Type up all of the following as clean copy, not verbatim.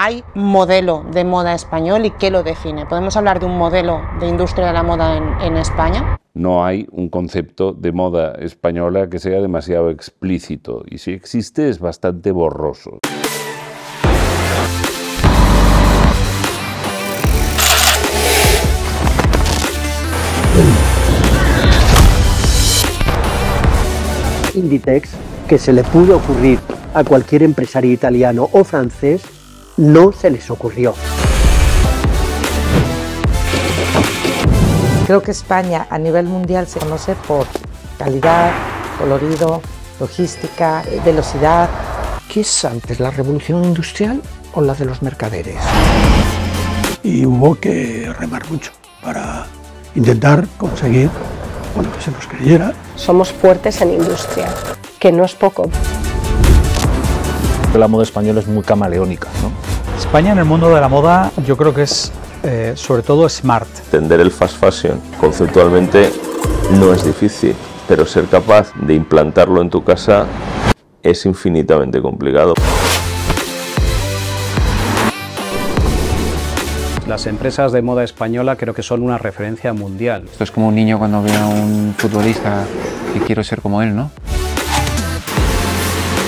¿Hay modelo de moda español y qué lo define? ¿Podemos hablar de un modelo de industria de la moda en España? No hay un concepto de moda española que sea demasiado explícito, y si existe es bastante borroso. Inditex, que se le pudo ocurrir a cualquier empresario italiano o francés, no se les ocurrió. Creo que España a nivel mundial se conoce por calidad, colorido, logística, velocidad. ¿Qué es antes, la revolución industrial o la de los mercaderes? Y hubo que remar mucho para intentar conseguir, bueno, que se nos creyera. Somos fuertes en industria, que no es poco. La moda española es muy camaleónica, ¿no? España en el mundo de la moda yo creo que es sobre todo smart. Entender el fast fashion conceptualmente no es difícil, pero ser capaz de implantarlo en tu casa es infinitamente complicado. Las empresas de moda española creo que son una referencia mundial. Esto es como un niño cuando ve a un futbolista y quiero ser como él, ¿no?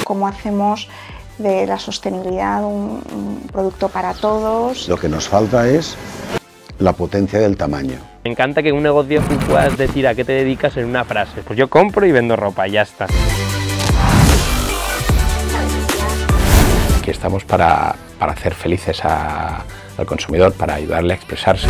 ¿Cómo hacemos de la sostenibilidad un producto para todos? Lo que nos falta es la potencia del tamaño. Me encanta que en un negocio tú puedas decir a qué te dedicas en una frase. Pues yo compro y vendo ropa, y ya está. Aquí estamos para hacer felices al consumidor, para ayudarle a expresarse.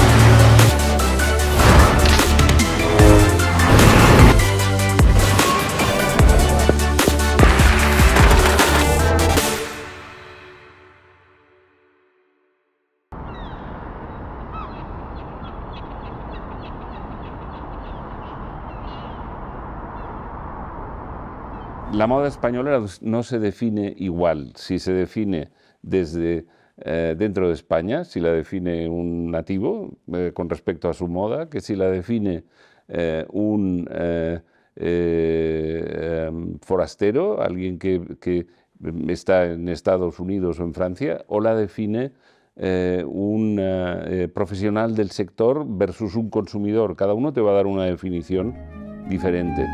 La moda española no se define igual si se define desde dentro de España, si la define un nativo con respecto a su moda, que si la define un forastero, alguien que está en Estados Unidos o en Francia, o la define un profesional del sector versus un consumidor. Cada uno te va a dar una definición diferente.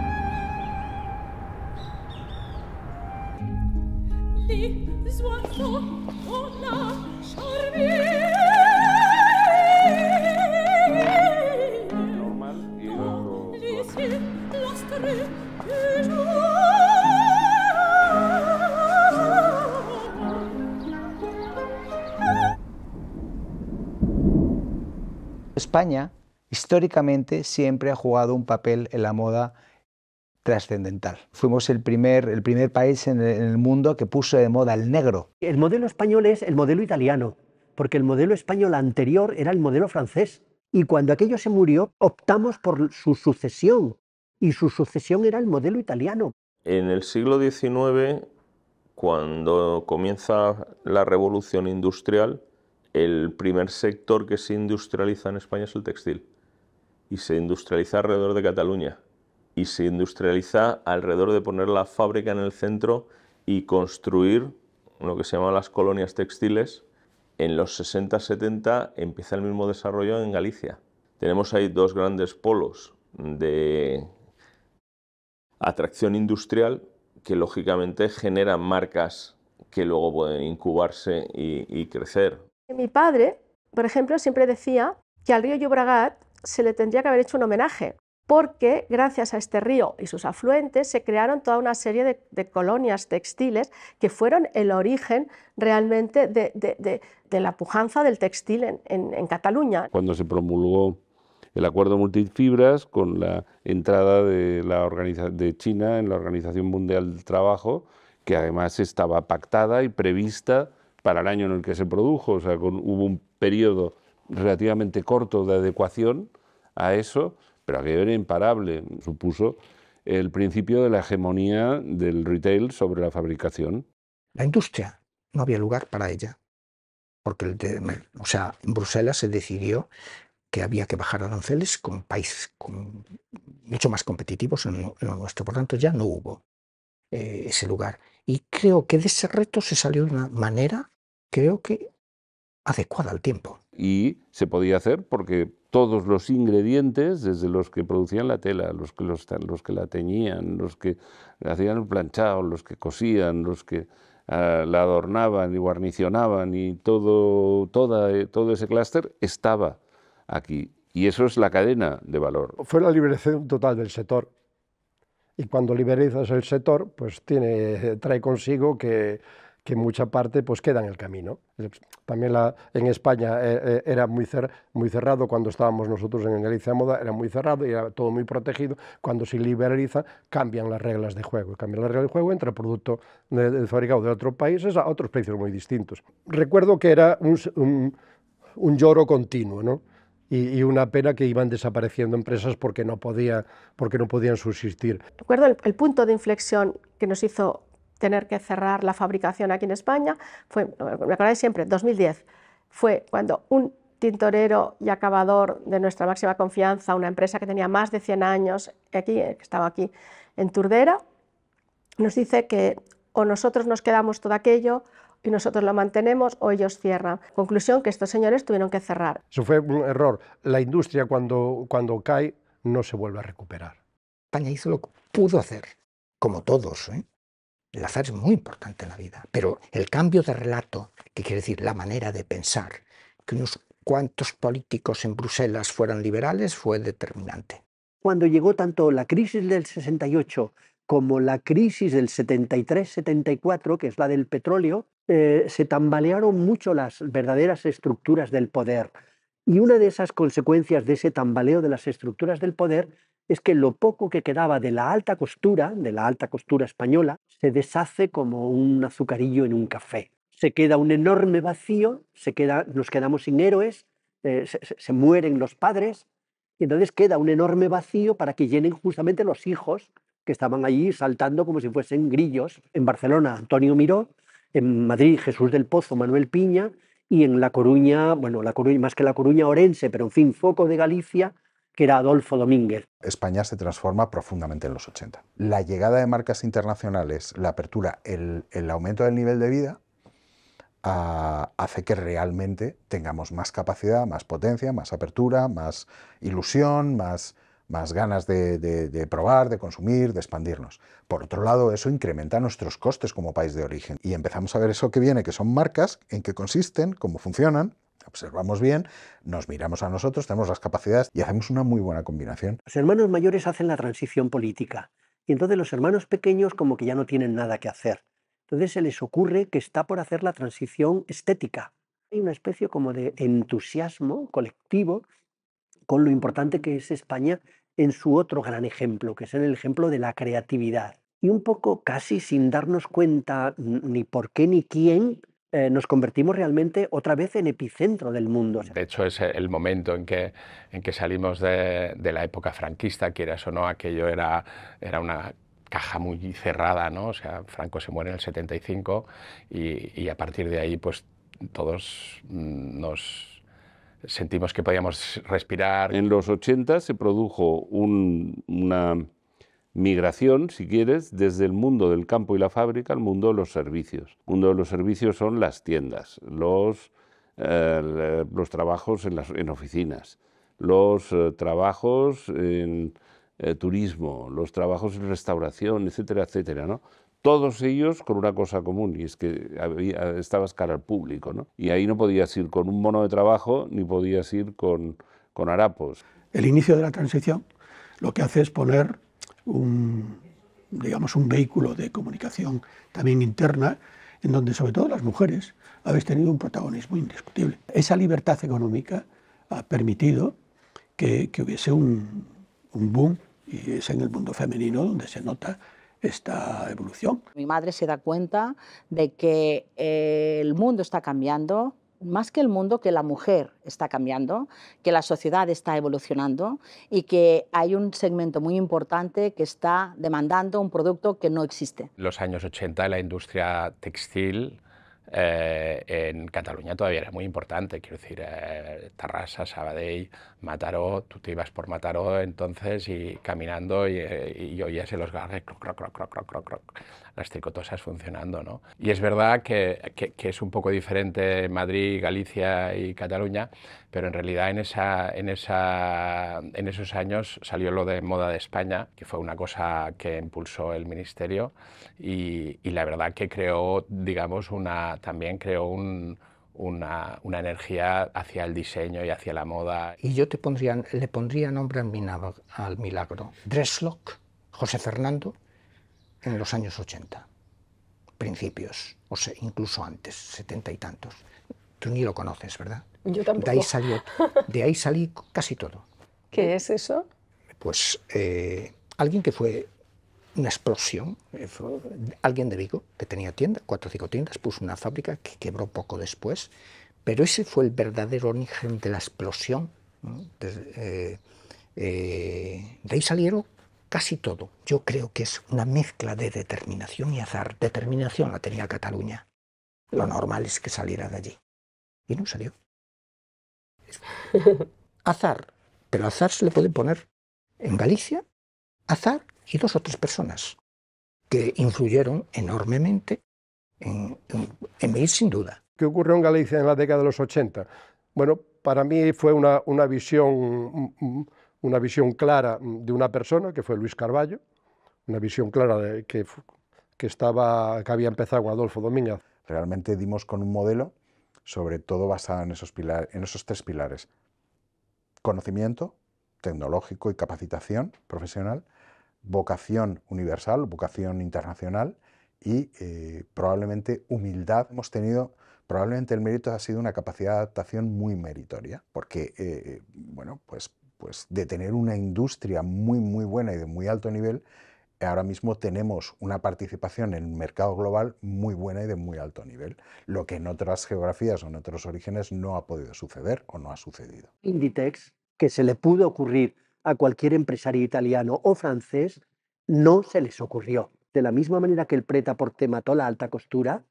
España, históricamente, siempre ha jugado un papel en la moda trascendental. Fuimos el primer país en el mundo que puso de moda el negro. El modelo español es el modelo italiano, porque el modelo español anterior era el modelo francés. Y cuando aquello se murió, optamos por su sucesión, y su sucesión era el modelo italiano. En el siglo XIX, cuando comienza la revolución industrial, el primer sector que se industrializa en España es el textil. Y se industrializa alrededor de Cataluña. Y se industrializa alrededor de poner la fábrica en el centro y construir lo que se llaman las colonias textiles. En los 60-70 empieza el mismo desarrollo en Galicia. Tenemos ahí dos grandes polos de atracción industrial que lógicamente generan marcas que luego pueden incubarse y crecer. Mi padre, por ejemplo, siempre decía que al río Llobregat se le tendría que haber hecho un homenaje, porque gracias a este río y sus afluentes se crearon toda una serie de colonias textiles que fueron el origen realmente de la pujanza del textil en Cataluña. Cuando se promulgó el acuerdo multifibras con la entrada de China en la Organización Mundial del Trabajo, que además estaba pactada y prevista para el año en el que se produjo, o sea, hubo un periodo relativamente corto de adecuación a eso, pero aquello era imparable. Supuso el principio de la hegemonía del retail sobre la fabricación. La industria, no había lugar para ella, porque en Bruselas se decidió que había que bajar aranceles con países mucho más competitivos en lo nuestro, por tanto ya no hubo ese lugar. Y creo que de ese reto se salió de una manera, creo que adecuada al tiempo. Y se podía hacer porque todos los ingredientes, desde los que producían la tela, los que la teñían, los que hacían el planchado, los que cosían, los que la adornaban y guarnicionaban y todo ese clúster estaba aquí. Y eso es la cadena de valor. Fue la liberación total del sector. Y cuando liberalizas el sector, pues trae consigo que mucha parte pues queda en el camino. También en España era muy cerrado, cuando estábamos nosotros en Galicia Moda era muy cerrado y era todo muy protegido. Cuando se liberaliza cambian las reglas de juego. Cambian las reglas de juego, entra producto fabricado de otros países a otros precios muy distintos. Recuerdo que era un lloro continuo, ¿no? Y una pena que iban desapareciendo empresas porque no podían subsistir. Recuerdo el punto de inflexión que nos hizo tener que cerrar la fabricación aquí en España, me acordaré siempre, 2010, fue cuando un tintorero y acabador de nuestra máxima confianza, una empresa que tenía más de 100 años, que estaba aquí en Turdera, nos dice que o nosotros nos quedamos todo aquello y nosotros lo mantenemos o ellos cierran. Conclusión, que estos señores tuvieron que cerrar. Eso fue un error. La industria cuando cae no se vuelve a recuperar. España hizo lo que pudo hacer, como todos, ¿eh? El azar es muy importante en la vida, pero el cambio de relato, que quiere decir la manera de pensar, que unos cuantos políticos en Bruselas fueran liberales, fue determinante. Cuando llegó tanto la crisis del 68 como la crisis del 73-74, que es la del petróleo, se tambalearon mucho las verdaderas estructuras del poder. Y una de esas consecuencias de ese tambaleo de las estructuras del poder es que lo poco que quedaba de la alta costura española, se deshace como un azucarillo en un café. Se queda un enorme vacío, nos quedamos sin héroes, se mueren los padres, y entonces queda un enorme vacío para que llenen justamente los hijos que estaban allí saltando como si fuesen grillos. En Barcelona, Antonio Miró; en Madrid, Jesús del Pozo, Manuel Piña; y en La Coruña, más que La Coruña, Orense, pero en fin, foco de Galicia, que era Adolfo Domínguez. España se transforma profundamente en los 80. La llegada de marcas internacionales, la apertura, el aumento del nivel de vida hace que realmente tengamos más capacidad, más potencia, más apertura, más ilusión, más ganas de probar, de consumir, de expandirnos. Por otro lado, eso incrementa nuestros costes como país de origen y empezamos a ver eso que viene, que son marcas, en qué consisten, cómo funcionan. Observamos bien, nos miramos a nosotros, tenemos las capacidades y hacemos una muy buena combinación. Los hermanos mayores hacen la transición política y entonces los hermanos pequeños como que ya no tienen nada que hacer. Entonces se les ocurre que está por hacer la transición estética. Hay una especie como de entusiasmo colectivo con lo importante que es España en su otro gran ejemplo, que es en el ejemplo de la creatividad. Y un poco casi sin darnos cuenta ni por qué ni quién, nos convertimos realmente otra vez en epicentro del mundo. De hecho, es el momento en que salimos de la época franquista, quieras o no, aquello era una caja muy cerrada, ¿no? O sea, Franco se muere en el 75 y a partir de ahí pues todos nos sentimos que podíamos respirar. En los 80 se produjo una migración, si quieres, desde el mundo del campo y la fábrica al mundo de los servicios. El mundo de los servicios son las tiendas, los trabajos en oficinas, los trabajos en turismo, los trabajos en restauración, etcétera, etcétera, ¿no? Todos ellos con una cosa común, y es que estabas cara al público, ¿no? Y ahí no podías ir con un mono de trabajo ni podías ir con harapos. El inicio de la transición lo que hace es poner un vehículo de comunicación también interna, en donde sobre todo las mujeres habéis tenido un protagonismo indiscutible. Esa libertad económica ha permitido que hubiese un boom, y es en el mundo femenino donde se nota esta evolución. Mi madre se da cuenta de que el mundo está cambiando, más que el mundo, que la mujer está cambiando, que la sociedad está evolucionando y que hay un segmento muy importante que está demandando un producto que no existe. En los años 80 la industria textil en Cataluña todavía era muy importante, quiero decir, Terrassa, Sabadell, Mataró, tú te ibas por Mataró entonces y caminando y oías los garres, croc, croc, croc, croc, croc, croc. las tricotosas funcionando, ¿no? Y es verdad que es un poco diferente Madrid, Galicia y Cataluña, pero en realidad en esos años salió lo de Moda de España, que fue una cosa que impulsó el Ministerio y la verdad que creó, digamos, también creó una energía hacia el diseño y hacia la moda. Y yo le pondría nombre al milagro. Dresslock, José Fernando, en los años 80, principios, o sea, incluso antes, 70 y tantos. Tú ni lo conoces, ¿verdad? Yo tampoco. De ahí salí casi todo. ¿Qué es eso? Pues alguien que fue una explosión, alguien de Vigo que tenía 4 o 5 tiendas, puso una fábrica que quebró poco después, pero ese fue el verdadero origen de la explosión, ¿no? De ahí salieron casi todo. Yo creo que es una mezcla de determinación y azar. Determinación la tenía Cataluña. Lo normal es que saliera de allí. Y no salió. Azar. Pero azar se le puede poner en Galicia, azar y 2 o 3 personas que influyeron enormemente en venir sin duda. ¿Qué ocurrió en Galicia en la década de los 80? Bueno, para mí fue una visión clara de una persona, que fue Luis Carballo, una visión clara de que había empezado con Adolfo Domínguez. Realmente dimos con un modelo, sobre todo basado en esos 3 pilares. Conocimiento tecnológico y capacitación profesional, vocación universal, vocación internacional y probablemente humildad. Hemos tenido, probablemente el mérito ha sido una capacidad de adaptación muy meritoria, porque bueno, pues de tener una industria muy buena y de muy alto nivel, ahora mismo tenemos una participación en el mercado global muy buena y de muy alto nivel, lo que en otras geografías o en otros orígenes no ha podido suceder o no ha sucedido. Inditex, que se le pudo ocurrir a cualquier empresario italiano o francés, no se les ocurrió. De la misma manera que el prêt-à-porter mató la alta costura,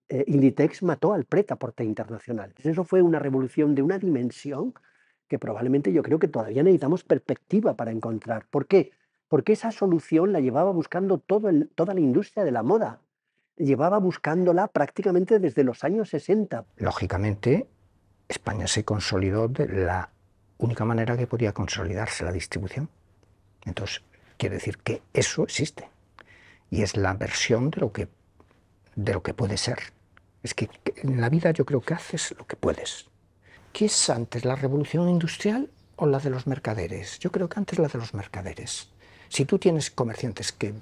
Inditex mató al prêt-à-porter internacional. Eso fue una revolución de una dimensión que probablemente yo creo que todavía necesitamos perspectiva para encontrar. ¿Por qué? Porque esa solución la llevaba buscando toda la industria de la moda. Llevaba buscándola prácticamente desde los años 60. Lógicamente, España se consolidó de la única manera que podía consolidarse, la distribución. Entonces, quiere decir que eso existe. Y es la versión de lo que puede ser. Es que en la vida yo creo que haces lo que puedes. ¿Qué es antes, la revolución industrial o la de los mercaderes? Yo creo que antes la de los mercaderes. Si tú tienes comerciantes que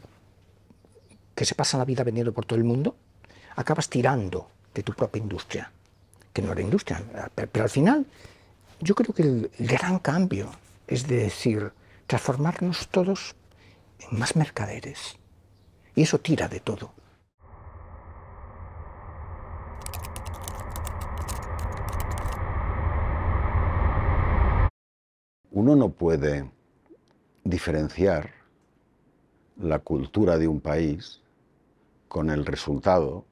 se pasan la vida vendiendo por todo el mundo, acabas tirando de tu propia industria, que no era industria. Pero al final, yo creo que el gran cambio es de decir, transformarnos todos en más mercaderes. Y eso tira de todo. Uno no puede diferenciar la cultura de un país con el resultado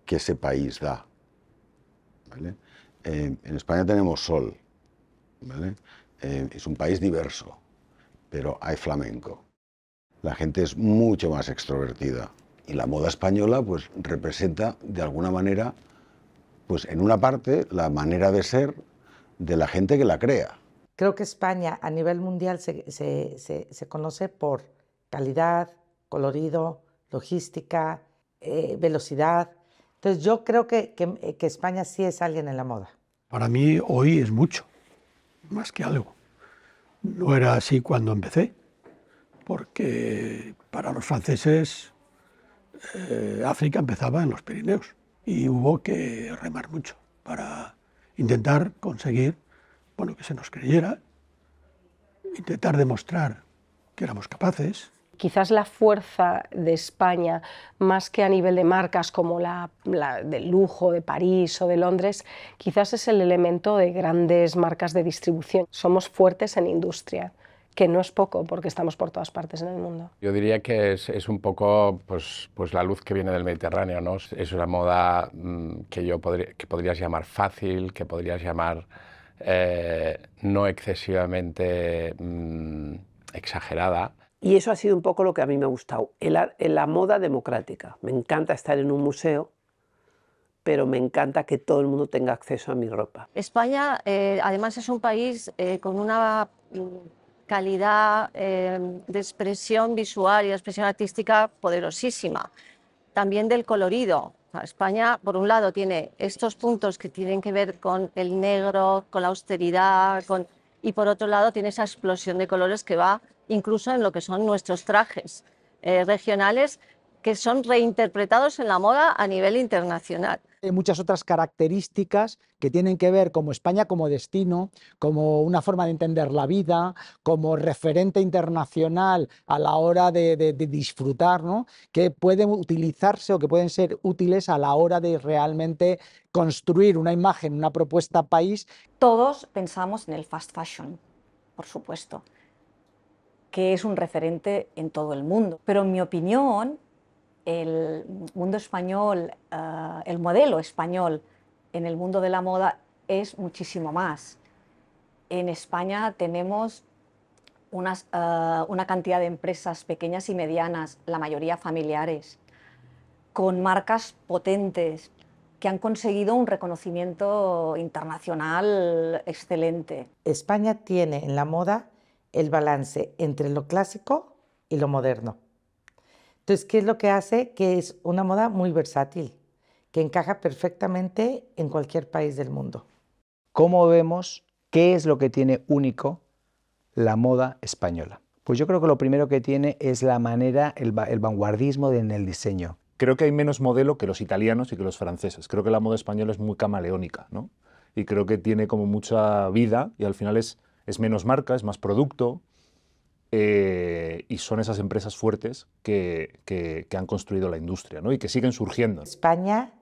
que ese país da, ¿vale? En España tenemos sol, ¿vale? Es un país diverso, pero hay flamenco. La gente es mucho más extrovertida y la moda española pues representa de alguna manera, pues en una parte, la manera de ser de la gente que la crea. Creo que España a nivel mundial se conoce por calidad, colorido, logística, velocidad. Entonces yo creo que España sí es alguien en la moda. Para mí hoy es mucho, más que algo. No era así cuando empecé, porque para los franceses África empezaba en los Pirineos y hubo que remar mucho para intentar conseguir, bueno, que se nos creyera, intentar demostrar que éramos capaces. Quizás la fuerza de España, más que a nivel de marcas como la del lujo de París o de Londres, quizás es el elemento de grandes marcas de distribución. Somos fuertes en industria, que no es poco porque estamos por todas partes en el mundo. Yo diría que es un poco pues la luz que viene del Mediterráneo, ¿no? Es una moda que podrías llamar fácil, que podrías llamar no excesivamente exagerada. Y eso ha sido un poco lo que a mí me ha gustado, la moda democrática. Me encanta estar en un museo, pero me encanta que todo el mundo tenga acceso a mi ropa. España, además, es un país con una calidad de expresión visual y de expresión artística poderosísima. También del colorido. España, por un lado, tiene estos puntos que tienen que ver con el negro, con la austeridad, y por otro lado tiene esa explosión de colores que va incluso en lo que son nuestros trajes regionales, que son reinterpretados en la moda a nivel internacional. Hay muchas otras características que tienen que ver como España como destino, como una forma de entender la vida, como referente internacional a la hora de disfrutar, ¿no? Que pueden utilizarse o que pueden ser útiles a la hora de realmente construir una imagen, una propuesta país. Todos pensamos en el fast fashion, por supuesto, que es un referente en todo el mundo. Pero en mi opinión, el mundo español, el modelo español en el mundo de la moda es muchísimo más. En España tenemos una cantidad de empresas pequeñas y medianas, la mayoría familiares, con marcas potentes que han conseguido un reconocimiento internacional excelente. España tiene en la moda el balance entre lo clásico y lo moderno. Entonces, ¿qué es lo que hace? Que es una moda muy versátil, que encaja perfectamente en cualquier país del mundo. ¿Cómo vemos qué es lo que tiene único la moda española? Pues yo creo que lo primero que tiene es la manera, el vanguardismo en el diseño. Creo que hay menos modelo que los italianos y que los franceses. Creo que la moda española es muy camaleónica, ¿no? Y creo que tiene como mucha vida y al final es menos marca, es más producto. Y son esas empresas fuertes que han construido la industria, ¿no? Y que siguen surgiendo. España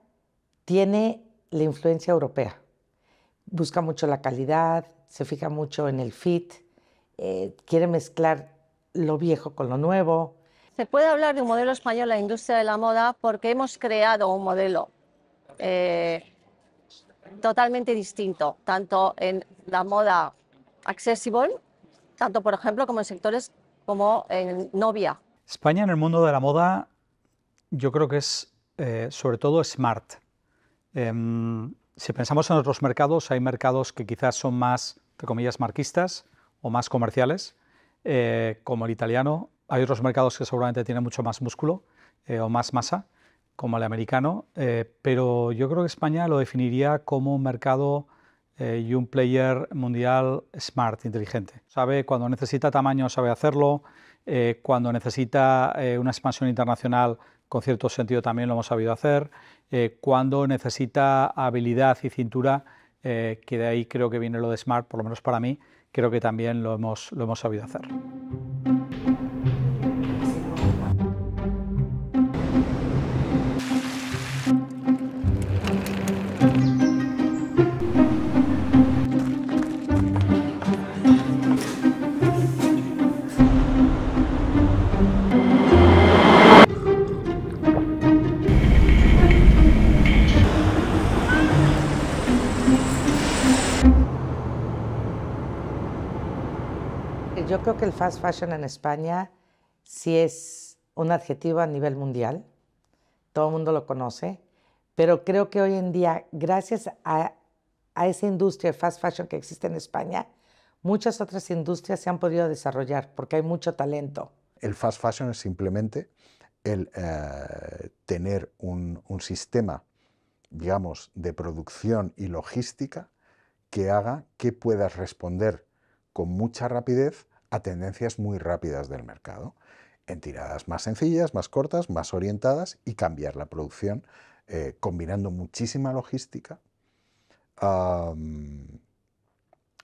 tiene la influencia europea. Busca mucho la calidad, se fija mucho en el fit, quiere mezclar lo viejo con lo nuevo. Se puede hablar de un modelo español en la industria de la moda porque hemos creado un modelo totalmente distinto, tanto en la moda accesible, tanto, por ejemplo, como en sectores como en novia. España en el mundo de la moda yo creo que es sobre todo smart. Si pensamos en otros mercados, hay mercados que quizás son más, entre comillas, marquistas o más comerciales, como el italiano. Hay otros mercados que seguramente tienen mucho más músculo o más masa, como el americano, pero yo creo que España lo definiría como un mercado y un player mundial smart, inteligente. Sabe cuando necesita tamaño, sabe hacerlo, cuando necesita una expansión internacional, con cierto sentido también lo hemos sabido hacer, cuando necesita habilidad y cintura, que de ahí creo que viene lo de smart, por lo menos para mí, creo que también lo hemos sabido hacer. Yo creo que el fast fashion en España sí es un adjetivo a nivel mundial, todo el mundo lo conoce, pero creo que hoy en día, gracias a esa industria de fast fashion que existe en España, muchas otras industrias se han podido desarrollar porque hay mucho talento. El fast fashion es simplemente el tener un sistema, digamos, de producción y logística que haga que puedas responder con mucha rapidez a tendencias muy rápidas del mercado, en tiradas más sencillas, más cortas, más orientadas, y cambiar la producción combinando muchísima logística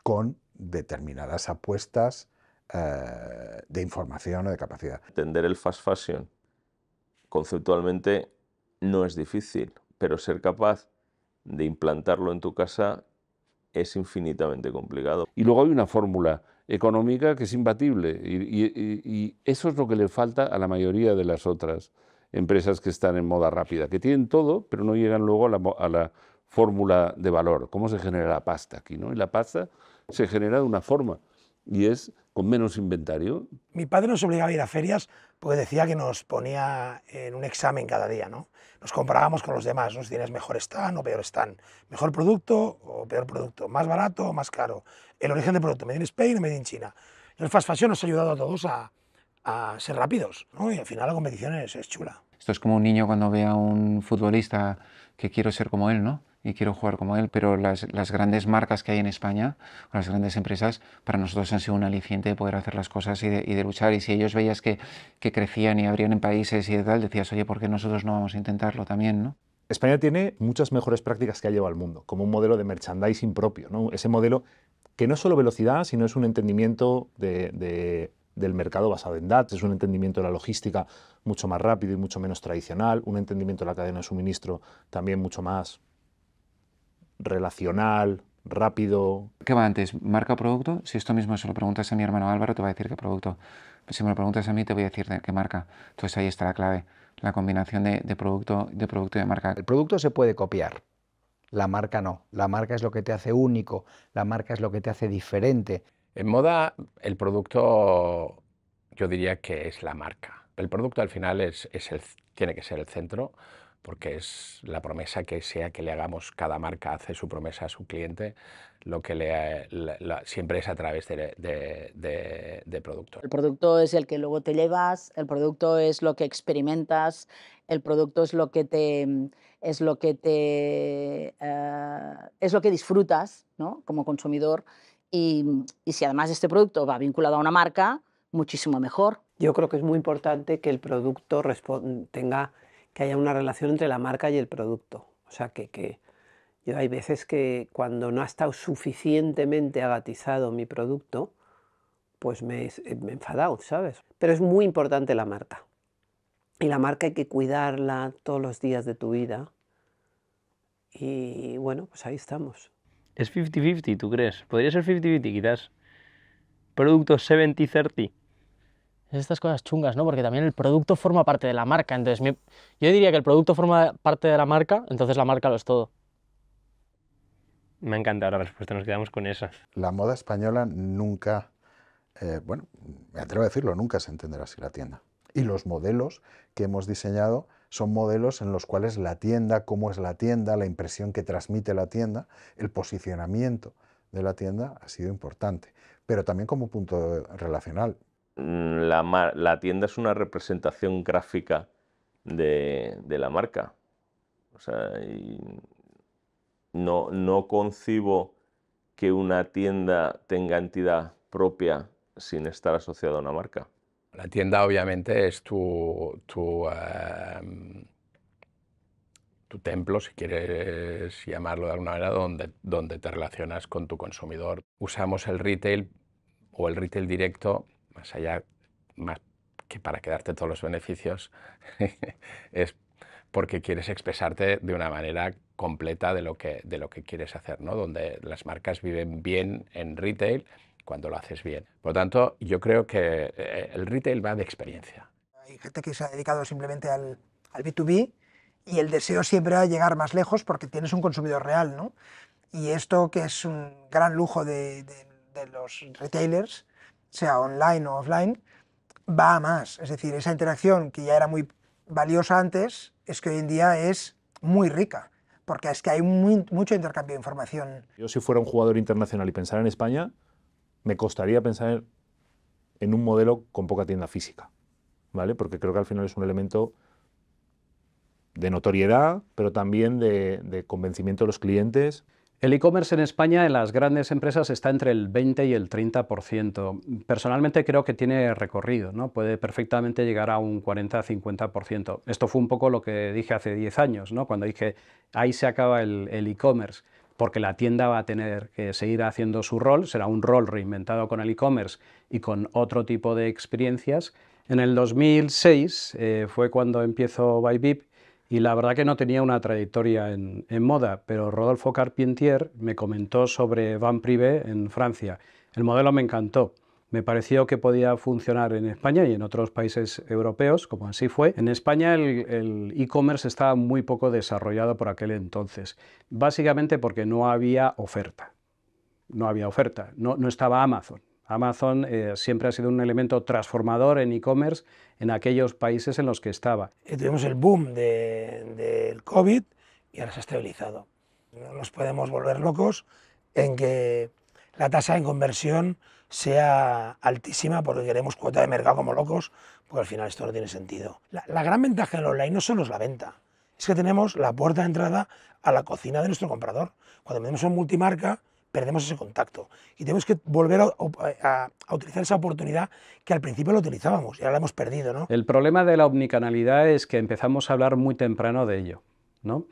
con determinadas apuestas de información o de capacidad. Entender el fast fashion conceptualmente no es difícil, pero ser capaz de implantarlo en tu casa es infinitamente complicado. Y luego hay una fórmula económica que es imbatible y eso es lo que le falta a la mayoría de las otras empresas que están en moda rápida, que tienen todo, pero no llegan luego a la fórmula de valor. ¿Cómo se genera la pasta aquí, ¿no? Y la pasta se genera de una forma y es con menos inventario. Mi padre nos obligaba a ir a ferias porque decía que nos ponía en un examen cada día, ¿no? Nos comparábamos con los demás, ¿no? Si tienes mejor stand o peor stand, mejor producto o peor producto, más barato o más caro, el origen del producto, made in Spain o made in China. Y el fast fashion nos ha ayudado a todos a ser rápidos, ¿no? Y al final la competición es chula. Esto es como un niño cuando ve a un futbolista que quiero ser como él, ¿no? Y quiero jugar como él, pero las grandes marcas que hay en España, o las grandes empresas, para nosotros han sido un aliciente de poder hacer las cosas y de luchar. Y si ellos veías que crecían y abrían en países y de tal, decías, oye, ¿por qué nosotros no vamos a intentarlo también, no? España tiene muchas mejores prácticas que ha llevado al mundo, como un modelo de merchandising propio, ¿no? Ese modelo que no es solo velocidad, sino es un entendimiento del mercado basado en datos, es un entendimiento de la logística mucho más rápido y mucho menos tradicional, un entendimiento de la cadena de suministro también mucho más relacional, rápido. ¿Qué va antes, marca o producto? Si esto mismo se lo preguntas a mi hermano Álvaro, te va a decir qué producto. Si me lo preguntas a mí, te voy a decir de qué marca. Entonces ahí está la clave, la combinación de producto y de marca. El producto se puede copiar, la marca no. La marca es lo que te hace único, la marca es lo que te hace diferente. En moda, el producto yo diría que es la marca. El producto al final tiene que ser el centro, porque es la promesa que sea que le hagamos. Cada marca hace su promesa a su cliente, lo que siempre es a través de producto. El producto es el que luego te llevas, el producto es lo que experimentas, el producto es lo que disfrutas, ¿no? Como consumidor. Y si además este producto va vinculado a una marca, muchísimo mejor. Yo creo que es muy importante que el producto que haya una relación entre la marca y el producto. O sea, que yo hay veces que cuando no ha estado suficientemente agatizado mi producto, pues me he enfadado, ¿sabes? Pero es muy importante la marca. Y la marca hay que cuidarla todos los días de tu vida. Y bueno, pues ahí estamos. ¿Es 50-50, tú crees? Podría ser 50-50 quizás. Producto 70-30. Estas cosas chungas, ¿no? Porque también el producto forma parte de la marca. Entonces, yo diría que el producto forma parte de la marca, entonces la marca lo es todo. Me ha encantado la respuesta, nos quedamos con esa. La moda española nunca, bueno, me atrevo a decirlo, nunca se entenderá así la tienda. Y los modelos que hemos diseñado son modelos en los cuales la tienda, cómo es la tienda, la impresión que transmite la tienda, el posicionamiento de la tienda ha sido importante. Pero también como punto relacional. La tienda es una representación gráfica de la marca. O sea, no concibo que una tienda tenga entidad propia sin estar asociada a una marca. La tienda obviamente es tu templo, si quieres llamarlo de alguna manera, donde te relacionas con tu consumidor. Usamos el retail o el retail directo, más que para quedarte todos los beneficios, es porque quieres expresarte de una manera completa de lo que quieres hacer, ¿no? Donde las marcas viven bien en retail cuando lo haces bien. Por lo tanto, yo creo que el retail va de experiencia. Hay gente que se ha dedicado simplemente al B2B y el deseo siempre a llegar más lejos porque tienes un consumidor real, ¿no? Y esto, que es un gran lujo de los retailers, sea online o offline, va a más. Es decir, esa interacción que ya era muy valiosa antes, es que hoy en día es muy rica, porque es que hay mucho intercambio de información. Yo, si fuera un jugador internacional y pensara en España, me costaría pensar en un modelo con poca tienda física, ¿vale? Porque creo que al final es un elemento de notoriedad, pero también de convencimiento de los clientes. El e-commerce en España, en las grandes empresas, está entre el 20 y el 30%. Personalmente creo que tiene recorrido, ¿no? Puede perfectamente llegar a un 40-50%. Esto fue un poco lo que dije hace 10 años, ¿no? Cuando dije, ahí se acaba el e-commerce, porque la tienda va a tener que seguir haciendo su rol, será un rol reinventado con el e-commerce y con otro tipo de experiencias. En el 2006 fue cuando empezó Bybip, y la verdad que no tenía una trayectoria en moda, pero Rodolfo Carpentier me comentó sobre Van Privé en Francia. El modelo me encantó. Me pareció que podía funcionar en España y en otros países europeos, como así fue. En España el e-commerce estaba muy poco desarrollado por aquel entonces, básicamente porque no había oferta. No había oferta, no estaba Amazon. Amazon siempre ha sido un elemento transformador en e-commerce en aquellos países en los que estaba. Tuvimos el boom del COVID y ahora se ha estabilizado. No nos podemos volver locos en que la tasa de conversión sea altísima porque queremos cuota de mercado como locos, porque al final esto no tiene sentido. La gran ventaja del online no solo es la venta, es que tenemos la puerta de entrada a la cocina de nuestro comprador. Cuando vendemos en multimarca, perdemos ese contacto y tenemos que volver a utilizar esa oportunidad que al principio lo utilizábamos y ahora la hemos perdido, ¿no? El problema de la omnicanalidad es que empezamos a hablar muy temprano de ello, ¿no?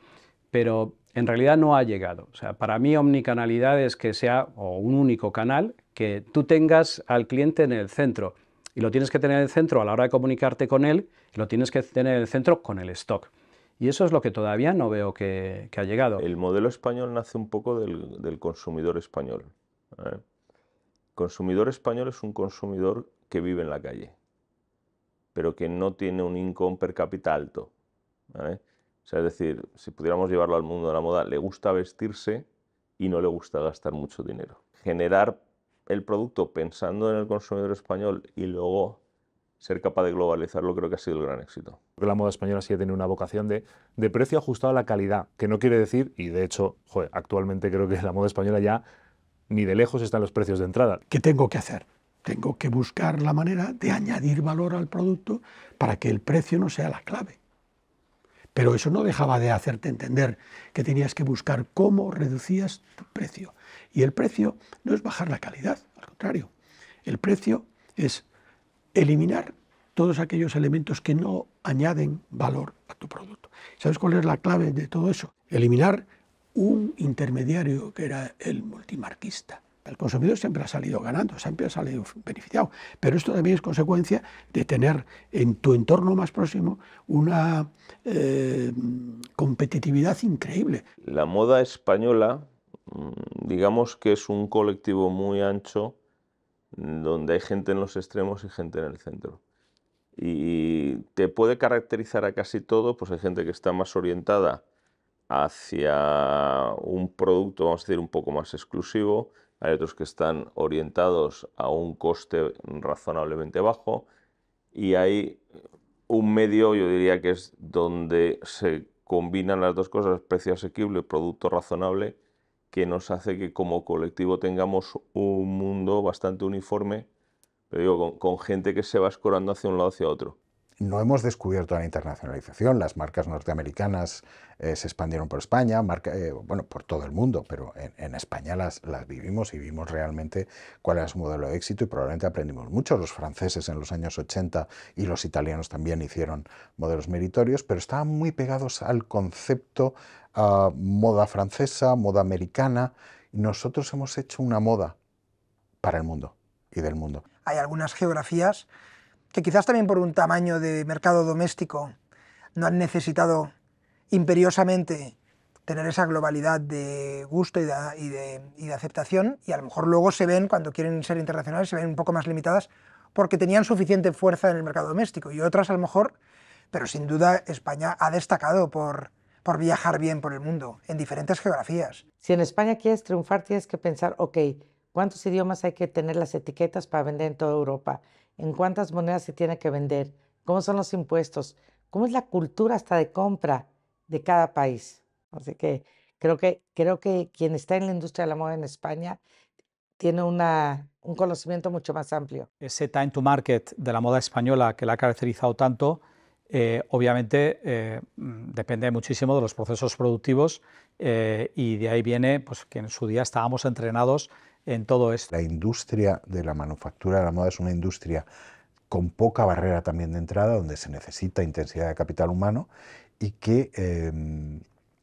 Pero en realidad no ha llegado. O sea, para mí omnicanalidad es que sea un único canal, que tú tengas al cliente en el centro y lo tienes que tener en el centro a la hora de comunicarte con él y lo tienes que tener en el centro con el stock. Y eso es lo que todavía no veo que ha llegado. El modelo español nace un poco del consumidor español. El consumidor español es un consumidor que vive en la calle, pero que no tiene un income per cápita alto, ¿vale? O sea, es decir, si pudiéramos llevarlo al mundo de la moda, le gusta vestirse y no le gusta gastar mucho dinero. Generar el producto pensando en el consumidor español y luego ser capaz de globalizarlo creo que ha sido el gran éxito. La moda española sí tiene una vocación de precio ajustado a la calidad, que no quiere decir, y de hecho, joder, actualmente creo que la moda española ya ni de lejos están los precios de entrada. ¿Qué tengo que hacer? Tengo que buscar la manera de añadir valor al producto para que el precio no sea la clave. Pero eso no dejaba de hacerte entender que tenías que buscar cómo reducías tu precio. Y el precio no es bajar la calidad, al contrario. El precio es eliminar todos aquellos elementos que no añaden valor a tu producto. ¿Sabes cuál es la clave de todo eso? Eliminar un intermediario que era el multimarquista. El consumidor siempre ha salido ganando, siempre ha salido beneficiado, pero esto también es consecuencia de tener en tu entorno más próximo una competitividad increíble. La moda española, digamos que es un colectivo muy ancho, donde hay gente en los extremos y gente en el centro. Y te puede caracterizar a casi todo, pues hay gente que está más orientada hacia un producto, vamos a decir, un poco más exclusivo, hay otros que están orientados a un coste razonablemente bajo y hay un medio, yo diría que es donde se combinan las dos cosas, precio asequible, producto razonable, que nos hace que como colectivo tengamos un mundo bastante uniforme, pero digo, con gente que se va escorando hacia un lado hacia otro. No hemos descubierto la internacionalización, las marcas norteamericanas se expandieron por España, bueno, por todo el mundo, pero en España las vivimos y vimos realmente cuál era su modelo de éxito y probablemente aprendimos mucho. Los franceses en los años 80 y los italianos también hicieron modelos meritorios, pero estaban muy pegados al concepto moda francesa, moda americana, y nosotros hemos hecho una moda para el mundo y del mundo. Hay algunas geografías que quizás también por un tamaño de mercado doméstico no han necesitado imperiosamente tener esa globalidad de gusto y de aceptación, y a lo mejor luego se ven, cuando quieren ser internacionales, se ven un poco más limitadas porque tenían suficiente fuerza en el mercado doméstico, y otras a lo mejor, pero sin duda España ha destacado por viajar bien por el mundo, en diferentes geografías. Si en España quieres triunfar, tienes que pensar, ok, ¿cuántos idiomas hay que tener las etiquetas para vender en toda Europa? ¿En cuántas monedas se tiene que vender? ¿Cómo son los impuestos? ¿Cómo es la cultura hasta de compra de cada país? Así que creo que quien está en la industria de la moda en España tiene un conocimiento mucho más amplio. Ese time to market de la moda española que la ha caracterizado tanto, obviamente depende muchísimo de los procesos productivos y de ahí viene pues, que en su día estábamos entrenados en todo esto. La industria de la manufactura de la moda es una industria con poca barrera también de entrada, donde se necesita intensidad de capital humano y que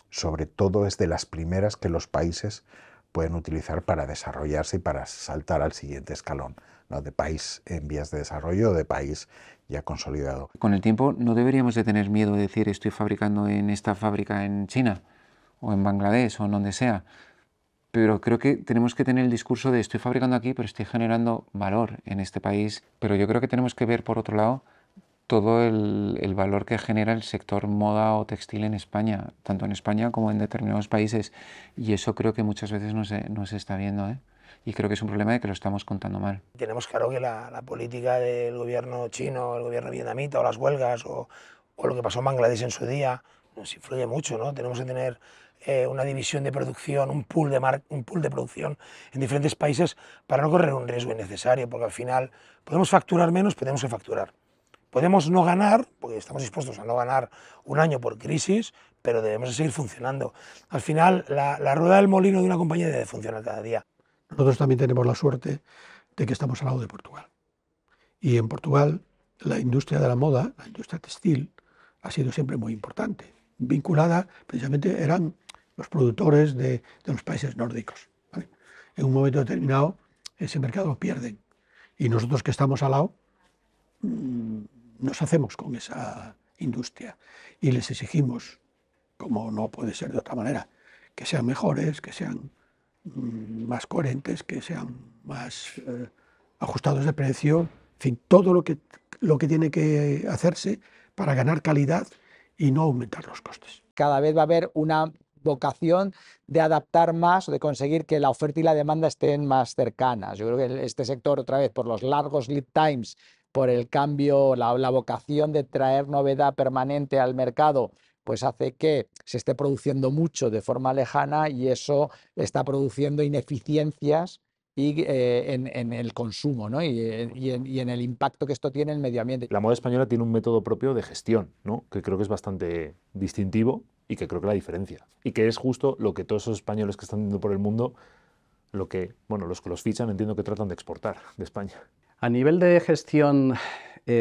sobre todo es de las primeras que los países pueden utilizar para desarrollarse y para saltar al siguiente escalón, ¿no? De país en vías de desarrollo o de país ya consolidado. Con el tiempo no deberíamos de tener miedo de decir estoy fabricando en esta fábrica en China o en Bangladesh o en donde sea. Pero creo que tenemos que tener el discurso de estoy fabricando aquí, pero estoy generando valor en este país. Pero yo creo que tenemos que ver, por otro lado, todo el valor que genera el sector moda o textil en España, tanto en España como en determinados países. Y eso creo que muchas veces no se está viendo, ¿eh? y creo que es un problema de que lo estamos contando mal. Tenemos claro que la política del gobierno chino, el gobierno vietnamita, o las huelgas, o lo que pasó en Bangladesh en su día, nos influye mucho, ¿no? Tenemos que tener una división de producción, un pool de producción en diferentes países para no correr un riesgo innecesario, porque al final podemos facturar menos, pero tenemos que facturar. Podemos no ganar, porque estamos dispuestos a no ganar un año por crisis, pero debemos de seguir funcionando. Al final, la rueda del molino de una compañía debe funcionar cada día. Nosotros también tenemos la suerte de que estamos al lado de Portugal. Y en Portugal la industria de la moda, la industria textil, ha sido siempre muy importante. Vinculada, precisamente, eran los productores de los países nórdicos, ¿vale? En un momento determinado ese mercado lo pierden. Y nosotros que estamos al lado, nos hacemos con esa industria y les exigimos, como no puede ser de otra manera, que sean mejores, que sean más coherentes, que sean más ajustados de precio, en fin, todo lo que tiene que hacerse para ganar calidad y no aumentar los costes. Cada vez va a haber una vocación de adaptar más o de conseguir que la oferta y la demanda estén más cercanas. Yo creo que este sector, otra vez, por los largos lead times, por el cambio, la vocación de traer novedad permanente al mercado, pues hace que se esté produciendo mucho de forma lejana y eso está produciendo ineficiencias en el consumo, ¿no? y en el impacto que esto tiene en el medio ambiente. La moda española tiene un método propio de gestión, ¿no? Que creo que es bastante distintivo y que creo que la diferencia. Y que es justo lo que todos esos españoles que están yendo por el mundo, lo que, bueno, los que los fichan entiendo que tratan de exportar de España. A nivel de gestión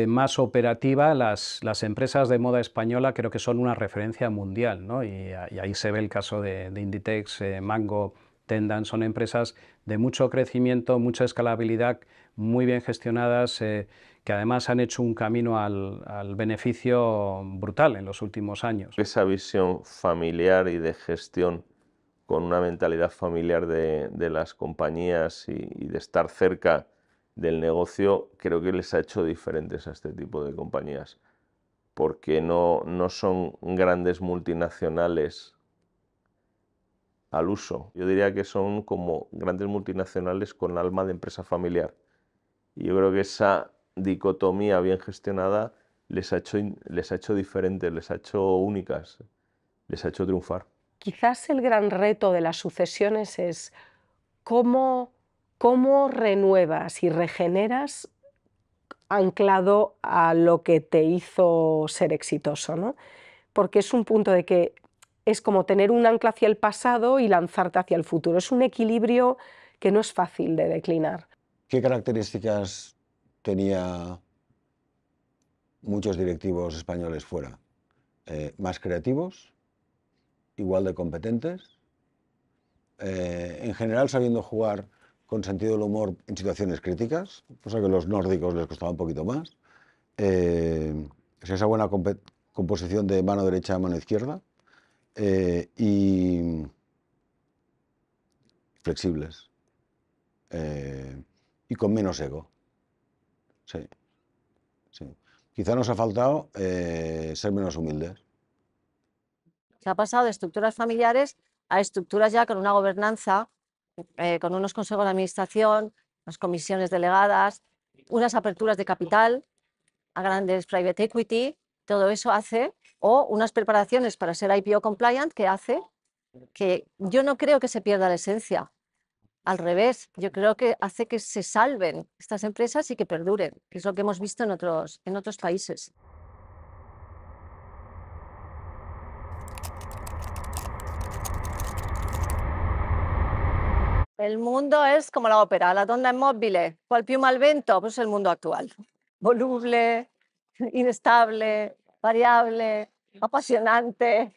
más operativa, las empresas de moda española creo que son una referencia mundial, ¿no? Y ahí se ve el caso de Inditex, Mango, Tendance, son empresas de mucho crecimiento, mucha escalabilidad, muy bien gestionadas, que además han hecho un camino al beneficio brutal en los últimos años. Esa visión familiar y de gestión con una mentalidad familiar de las compañías y de estar cerca del negocio, creo que les ha hecho diferentes a este tipo de compañías, porque no son grandes multinacionales al uso. Yo diría que son como grandes multinacionales con alma de empresa familiar. Y yo creo que esa dicotomía bien gestionada les ha hecho diferentes, les ha hecho únicas, les ha hecho triunfar. Quizás el gran reto de las sucesiones es cómo renuevas y regeneras anclado a lo que te hizo ser exitoso, ¿no? Porque es un punto de que es como tener un ancla hacia el pasado y lanzarte hacia el futuro. Es un equilibrio que no es fácil de declinar. ¿Qué características tenía muchos directivos españoles fuera? Más creativos, igual de competentes, en general sabiendo jugar con sentido del humor en situaciones críticas, cosa que a los nórdicos les costaba un poquito más, esa buena composición de mano derecha a mano izquierda, y flexibles y con menos ego. Sí. Quizá nos ha faltado ser menos humildes. Se ha pasado de estructuras familiares a estructuras ya con una gobernanza, con unos consejos de administración, unas comisiones delegadas, unas aperturas de capital a grandes private equity. Todo eso hace, o unas preparaciones para ser IPO compliant, que hace que yo no creo que se pierda la esencia. Al revés, yo creo que hace que se salven estas empresas y que perduren, que es lo que hemos visto en otros países. El mundo es como la ópera, la donna è mobile, qual più mal vento, pues el mundo actual. Voluble, inestable, variable, apasionante,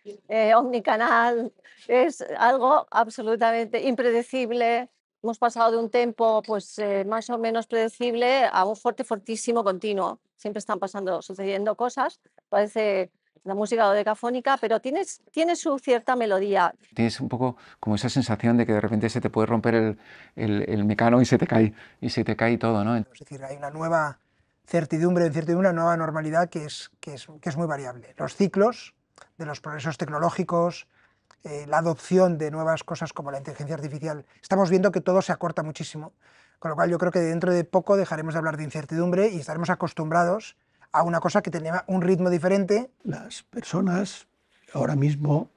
omnicanal, es algo absolutamente impredecible. Hemos pasado de un tempo pues, más o menos predecible a un fortísimo, continuo. Siempre están sucediendo cosas, parece la música dodecafónica, pero tiene su cierta melodía. Tienes un poco como esa sensación de que de repente se te puede romper el mecano y se te cae todo, ¿no? Es decir, hay una nueva certidumbre, una nueva normalidad que es muy variable. Los ciclos de los progresos tecnológicos, la adopción de nuevas cosas como la inteligencia artificial, estamos viendo que todo se acorta muchísimo, con lo cual yo creo que dentro de poco dejaremos de hablar de incertidumbre y estaremos acostumbrados a una cosa que tenía un ritmo diferente. Las personas ahora mismo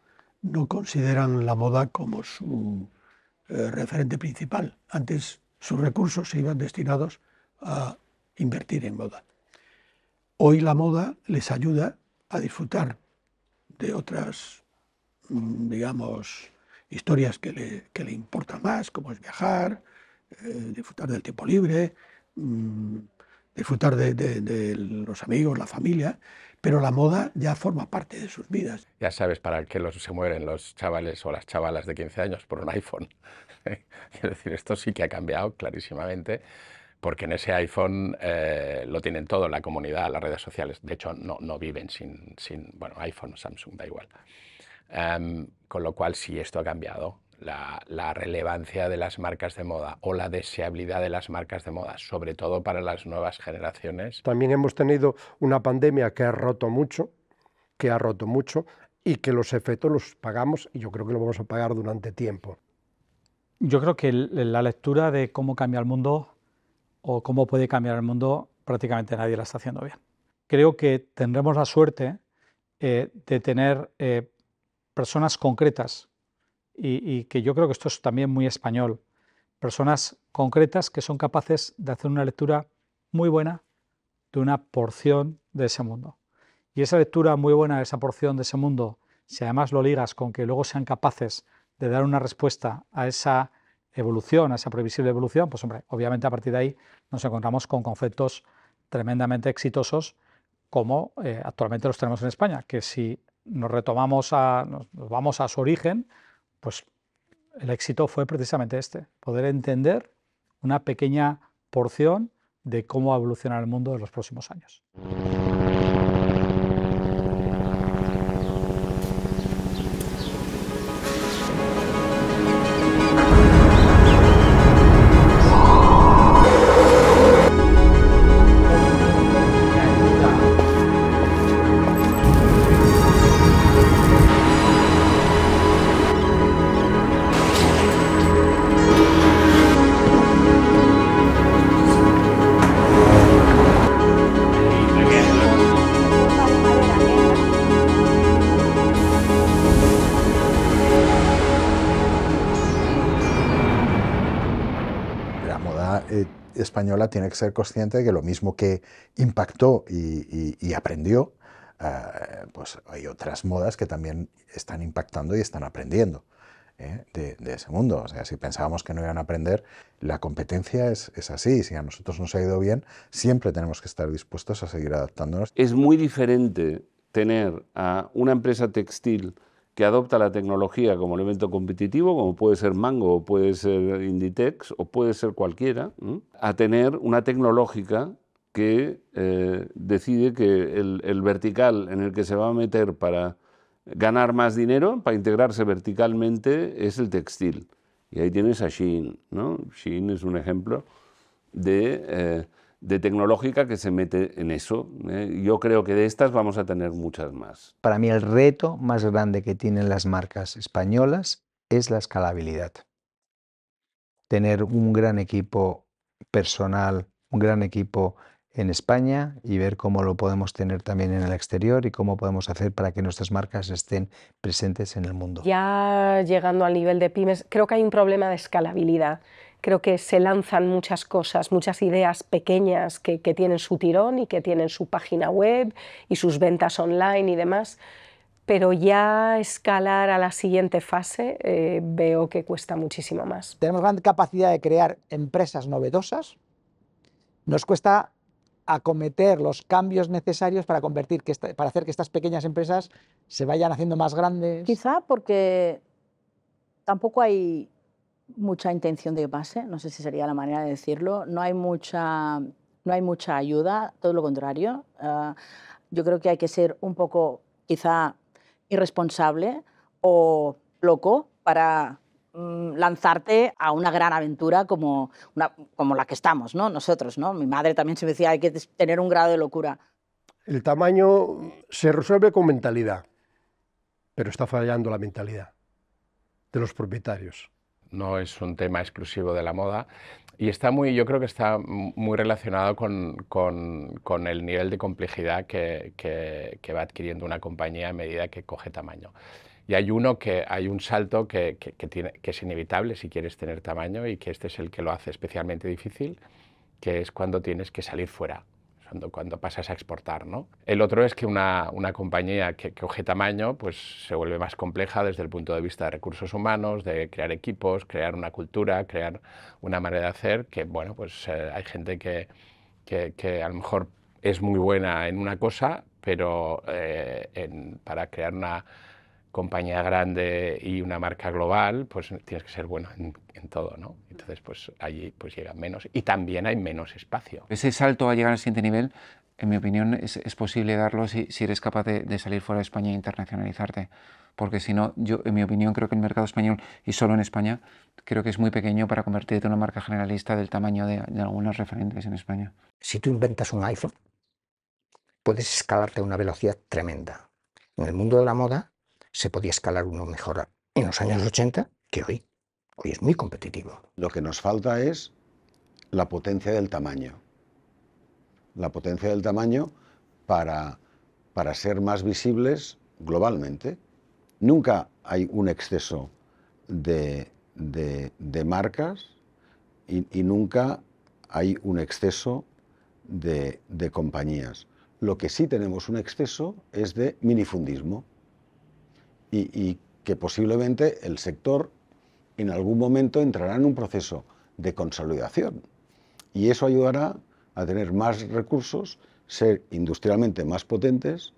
no consideran la moda como su referente principal. Antes sus recursos se iban destinados a invertir en moda. Hoy la moda les ayuda a disfrutar de otras, digamos, historias que le importan más, como es viajar, disfrutar del tiempo libre, disfrutar de los amigos, la familia, pero la moda ya forma parte de sus vidas. Ya sabes para qué se mueren los chavales o las chavalas de 15 años, por un iPhone. Quiero decir, esto sí que ha cambiado clarísimamente, porque en ese iPhone lo tienen todo, la comunidad, las redes sociales. De hecho, no viven sin bueno, iPhone o Samsung, da igual. Con lo cual, sí, esto ha cambiado. La relevancia de las marcas de moda o la deseabilidad de las marcas de moda, sobre todo para las nuevas generaciones. También hemos tenido una pandemia que ha roto mucho y que los efectos los pagamos y yo creo que lo vamos a pagar durante tiempo. Yo creo que la lectura de cómo cambia el mundo o cómo puede cambiar el mundo prácticamente nadie la está haciendo bien. Creo que tendremos la suerte de tener personas concretas y que yo creo que esto es también muy español, personas concretas que son capaces de hacer una lectura muy buena de una porción de ese mundo. Y esa lectura muy buena de esa porción de ese mundo, si además lo ligas con que luego sean capaces de dar una respuesta a esa evolución, a esa previsible evolución, pues hombre, obviamente a partir de ahí nos encontramos con conceptos tremendamente exitosos como actualmente los tenemos en España, que si nos vamos a su origen, pues el éxito fue precisamente este, poder entender una pequeña porción de cómo va a evolucionar el mundo en los próximos años. Española tiene que ser consciente de que lo mismo que impactó y aprendió, pues hay otras modas que también están impactando y están aprendiendo de ese mundo. O sea, si pensábamos que no iban a aprender, la competencia es así. Si a nosotros nos ha ido bien, siempre tenemos que estar dispuestos a seguir adaptándonos. Es muy diferente tener a una empresa textil que adopta la tecnología como elemento competitivo, como puede ser Mango, o puede ser Inditex, o puede ser cualquiera, a tener una tecnológica que decide que el vertical en el que se va a meter para ganar más dinero, para integrarse verticalmente, es el textil. Y ahí tienes a Shein, ¿no? Shein es un ejemplo de tecnológica que se mete en eso. Yo creo que de estas vamos a tener muchas más. Para mí el reto más grande que tienen las marcas españolas es la escalabilidad. Tener un gran equipo personal, un gran equipo en España y ver cómo lo podemos tener también en el exterior y cómo podemos hacer para que nuestras marcas estén presentes en el mundo. Ya llegando al nivel de pymes, creo que hay un problema de escalabilidad. Creo que se lanzan muchas cosas, muchas ideas pequeñas que tienen su tirón y que tienen su página web y sus ventas online y demás, pero ya escalar a la siguiente fase veo que cuesta muchísimo más. Tenemos gran capacidad de crear empresas novedosas, nos cuesta acometer los cambios necesarios para hacer que estas pequeñas empresas se vayan haciendo más grandes. Quizá porque tampoco hay mucha intención de que pase, no sé si sería la manera de decirlo, no hay mucha ayuda, todo lo contrario. Yo creo que hay que ser un poco quizá irresponsable o loco para lanzarte a una gran aventura como la que estamos, ¿no? Nosotros, ¿no? Mi madre también se decía hay que tener un grado de locura. El tamaño se resuelve con mentalidad, pero está fallando la mentalidad. de los propietarios. No es un tema exclusivo de la moda y está yo creo que está muy relacionado con el nivel de complejidad que va adquiriendo una compañía a medida que coge tamaño. Y hay un salto que es inevitable si quieres tener tamaño, y que este es el que lo hace especialmente difícil, que es cuando tienes que salir fuera, cuando pasas a exportar, ¿no? El otro es que una compañía que coge tamaño pues se vuelve más compleja desde el punto de vista de recursos humanos, de crear equipos, crear una cultura, crear una manera de hacer, que bueno, pues hay gente que a lo mejor es muy buena en una cosa, pero para crear una compañía grande y una marca global, pues tienes que ser bueno en todo, ¿no? Entonces, pues allí pues llegan menos y también hay menos espacio. Ese salto a llegar al siguiente nivel, en mi opinión, es posible darlo si eres capaz de salir fuera de España e internacionalizarte. Porque si no, yo, en mi opinión, creo que el mercado español, y solo en España, creo que es muy pequeño para convertirte en una marca generalista del tamaño de algunos referentes en España. Si tú inventas un iPhone, puedes escalarte a una velocidad tremenda. En el mundo de la moda se podía escalar uno mejor en los años 80 que hoy. Hoy es muy competitivo. Lo que nos falta es la potencia del tamaño. La potencia del tamaño para ser más visibles globalmente. Nunca hay un exceso de marcas y nunca hay un exceso de compañías. Lo que sí tenemos un exceso es de minifundismo y que posiblemente el sector en algún momento entrará en un proceso de consolidación y eso ayudará a tener más recursos, ser industrialmente más potentes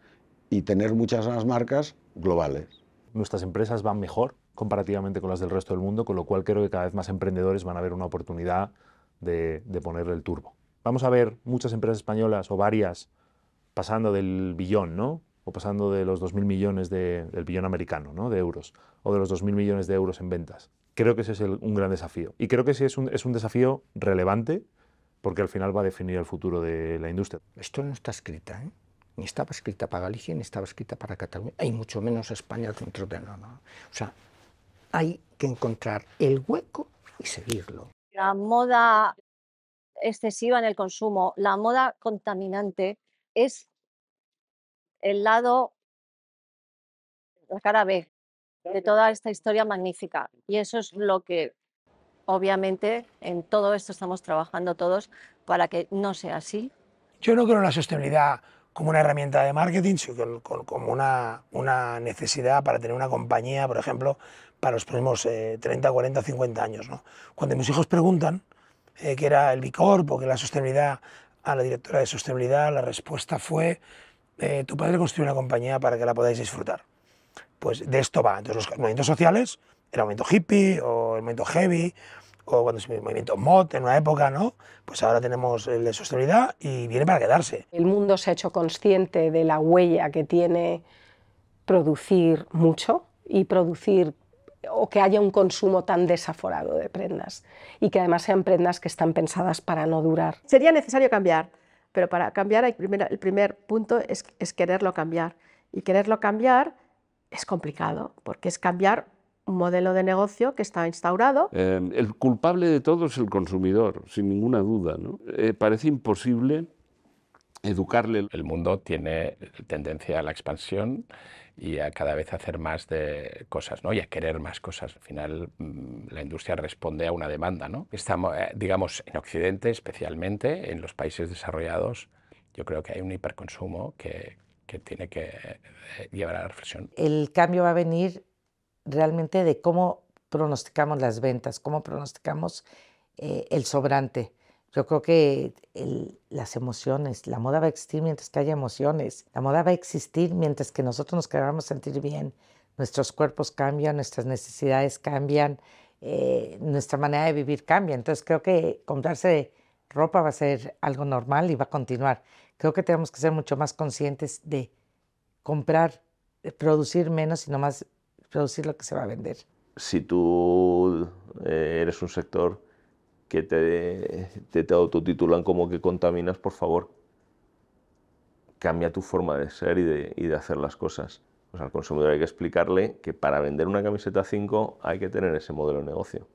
y tener muchas más marcas globales. Nuestras empresas van mejor comparativamente con las del resto del mundo, con lo cual creo que cada vez más emprendedores van a ver una oportunidad de ponerle el turbo. Vamos a ver muchas empresas españolas o varias pasando del billón, ¿no? O pasando de los 2.000 millones del billón americano, ¿no? De euros, o de los 2.000 millones de euros en ventas. Creo que ese es un gran desafío. Y creo que sí es un desafío relevante, porque al final va a definir el futuro de la industria. Esto no está escrita, ¿eh? Ni estaba escrita para Galicia, ni estaba escrita para Cataluña, y mucho menos España dentro de no. O sea, hay que encontrar el hueco y seguirlo. La moda excesiva en el consumo, la moda contaminante, es el lado, la cara B de toda esta historia magnífica. Y eso es lo que, obviamente, en todo esto estamos trabajando todos para que no sea así. Yo no creo en la sostenibilidad como una herramienta de marketing, sino como una necesidad para tener una compañía, por ejemplo, para los próximos 30, 40, 50 años, ¿no? Cuando mis hijos preguntan qué era el B Corp o qué era la sostenibilidad, a la directora de sostenibilidad la respuesta fue: tu padre construyó una compañía para que la podáis disfrutar. Pues de esto va. Entonces los movimientos sociales, el movimiento hippie o el movimiento heavy, o cuando se el movimiento mod en una época, ¿no? Pues ahora tenemos el de sostenibilidad y viene para quedarse. El mundo se ha hecho consciente de la huella que tiene producir mucho y producir, o que haya un consumo tan desaforado de prendas, y que además sean prendas que están pensadas para no durar. Sería necesario cambiar, pero para cambiar el primer punto es quererlo cambiar, y quererlo cambiar es complicado, porque es cambiar un modelo de negocio que está instaurado. El culpable de todo es el consumidor, sin ninguna duda, ¿no? Parece imposible educarle. El mundo tiene tendencia a la expansión y a cada vez hacer más de cosas, ¿no? Y a querer más cosas. Al final la industria responde a una demanda, ¿no? Estamos, digamos, en Occidente especialmente, en los países desarrollados, yo creo que hay un hiperconsumo que tiene que llevar a la reflexión. El cambio va a venir realmente de cómo pronosticamos las ventas, cómo pronosticamos el sobrante. Yo creo que las emociones, la moda va a existir mientras que haya emociones, la moda va a existir mientras que nosotros nos queramos sentir bien, nuestros cuerpos cambian, nuestras necesidades cambian, nuestra manera de vivir cambia. Entonces creo que comprarse ropa va a ser algo normal y va a continuar. Creo que tenemos que ser mucho más conscientes de comprar, producir menos y no más producir lo que se va a vender. Si tú eres un sector que te autotitulan como que contaminas, por favor, cambia tu forma de ser y de hacer las cosas. Pues al consumidor hay que explicarle que para vender una camiseta 5 hay que tener ese modelo de negocio.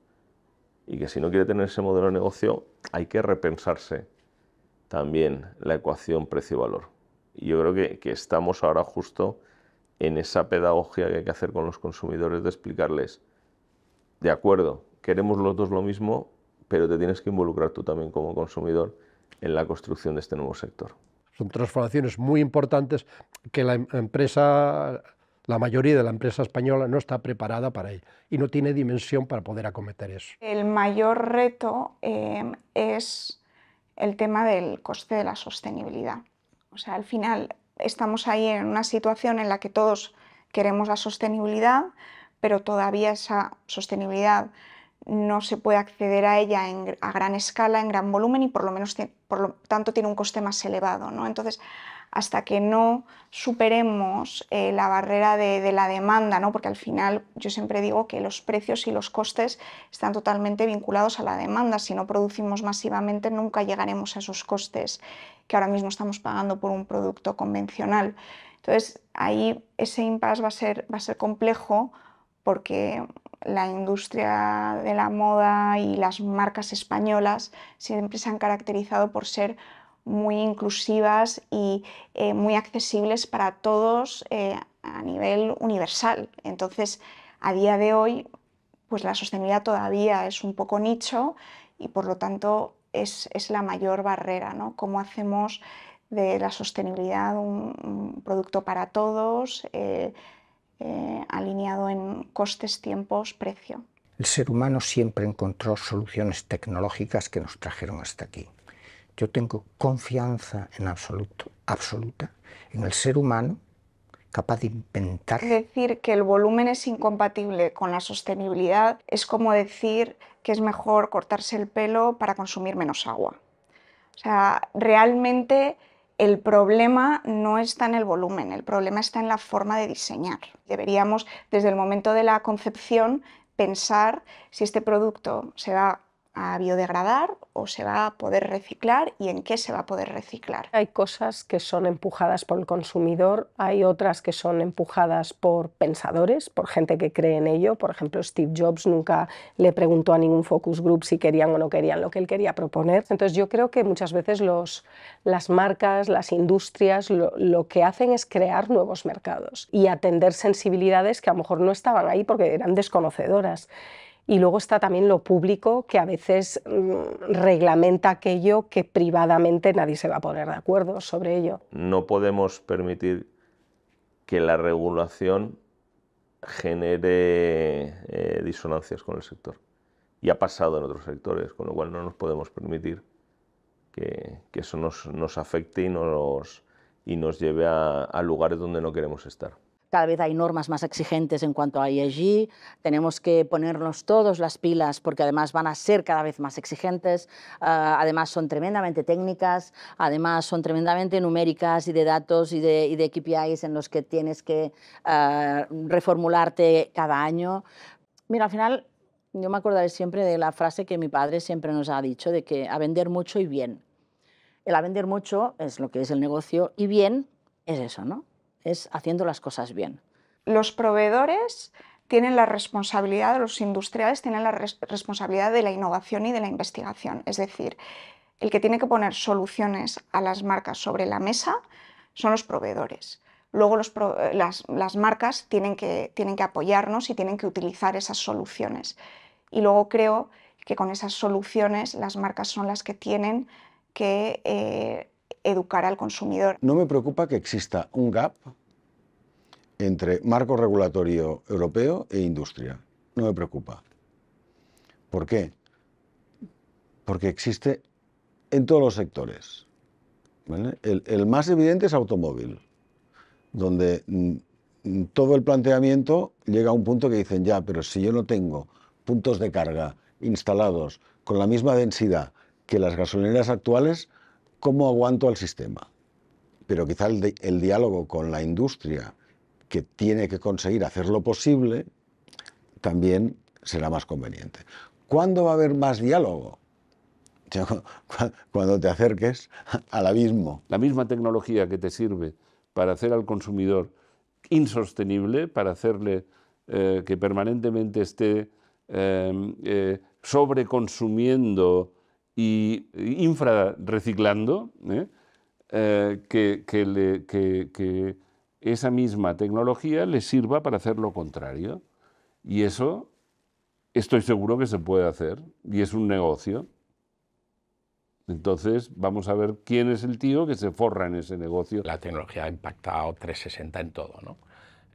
Y que si no quiere tener ese modelo de negocio, hay que repensarse también la ecuación precio-valor. Y yo creo que estamos ahora justo en esa pedagogía que hay que hacer con los consumidores de explicarles, de acuerdo, queremos los dos lo mismo, pero te tienes que involucrar tú también como consumidor en la construcción de este nuevo sector. Son transformaciones muy importantes que la empresa, la mayoría de la empresa española no está preparada para ello y no tiene dimensión para poder acometer eso. El mayor reto es el tema del coste de la sostenibilidad. O sea, al final estamos ahí en una situación en la que todos queremos la sostenibilidad, pero todavía esa sostenibilidad no se puede acceder a ella a gran escala, en gran volumen y por lo tanto tiene un coste más elevado, ¿no? Entonces, hasta que no superemos la barrera de la demanda, ¿no? Porque al final yo siempre digo que los precios y los costes están totalmente vinculados a la demanda. Si no producimos masivamente nunca llegaremos a esos costes que ahora mismo estamos pagando por un producto convencional. Entonces ahí ese impasse va a ser complejo porque la industria de la moda y las marcas españolas siempre se han caracterizado por ser muy inclusivas y muy accesibles para todos a nivel universal. Entonces, a día de hoy, pues la sostenibilidad todavía es un poco nicho y por lo tanto es la mayor barrera, ¿no? ¿Cómo hacemos de la sostenibilidad un producto para todos, alineado en costes, tiempos, precio? El ser humano siempre encontró soluciones tecnológicas que nos trajeron hasta aquí. Yo tengo confianza en absoluta en el ser humano capaz de inventar. Decir que el volumen es incompatible con la sostenibilidad es como decir que es mejor cortarse el pelo para consumir menos agua. O sea, realmente el problema no está en el volumen, el problema está en la forma de diseñar. Deberíamos, desde el momento de la concepción, pensar si este producto se va a biodegradar o se va a poder reciclar y en qué se va a poder reciclar. Hay cosas que son empujadas por el consumidor, hay otras que son empujadas por pensadores, por gente que cree en ello. Por ejemplo, Steve Jobs nunca le preguntó a ningún focus group si querían o no querían lo que él quería proponer. Entonces yo creo que muchas veces las marcas, las industrias, lo que hacen es crear nuevos mercados y atender sensibilidades que a lo mejor no estaban ahí porque eran desconocedoras. Y luego está también lo público, que a veces reglamenta aquello que privadamente nadie se va a poner de acuerdo sobre ello. No podemos permitir que la regulación genere disonancias con el sector. Y ha pasado en otros sectores, con lo cual no nos podemos permitir que eso nos afecte y nos lleve a lugares donde no queremos estar. Cada vez hay normas más exigentes en cuanto a ESG, tenemos que ponernos todos las pilas porque además van a ser cada vez más exigentes, además son tremendamente técnicas, además son tremendamente numéricas y de datos y de KPIs en los que tienes que reformularte cada año. Mira, al final yo me acordaré siempre de la frase que mi padre siempre nos ha dicho, de que a vender mucho y bien. El a vender mucho es lo que es el negocio y bien es eso, ¿no? Es haciendo las cosas bien. Los proveedores tienen la responsabilidad, los industriales tienen la responsabilidad de la innovación y de la investigación. Es decir, el que tiene que poner soluciones a las marcas sobre la mesa son los proveedores. Luego las marcas tienen que apoyarnos y tienen que utilizar esas soluciones. Y luego creo que con esas soluciones las marcas son las que tienen que educar al consumidor. No me preocupa que exista un gap entre marco regulatorio europeo e industria. No me preocupa. ¿Por qué? Porque existe en todos los sectores. ¿Vale? El más evidente es automóvil, donde todo el planteamiento llega a un punto que dicen, ya, pero si yo no tengo puntos de carga instalados con la misma densidad que las gasolineras actuales, ¿cómo aguanto al sistema? Pero quizá el diálogo con la industria, que tiene que conseguir hacerlo posible, también será más conveniente. ¿Cuándo va a haber más diálogo? Cuando te acerques al abismo. La misma tecnología que te sirve para hacer al consumidor insostenible, para hacerle que permanentemente esté sobreconsumiendo y infrarreciclando, que esa misma tecnología le sirva para hacer lo contrario. Y eso estoy seguro que se puede hacer, y es un negocio. Entonces, vamos a ver quién es el tío que se forra en ese negocio. La tecnología ha impactado 360 en todo, ¿no?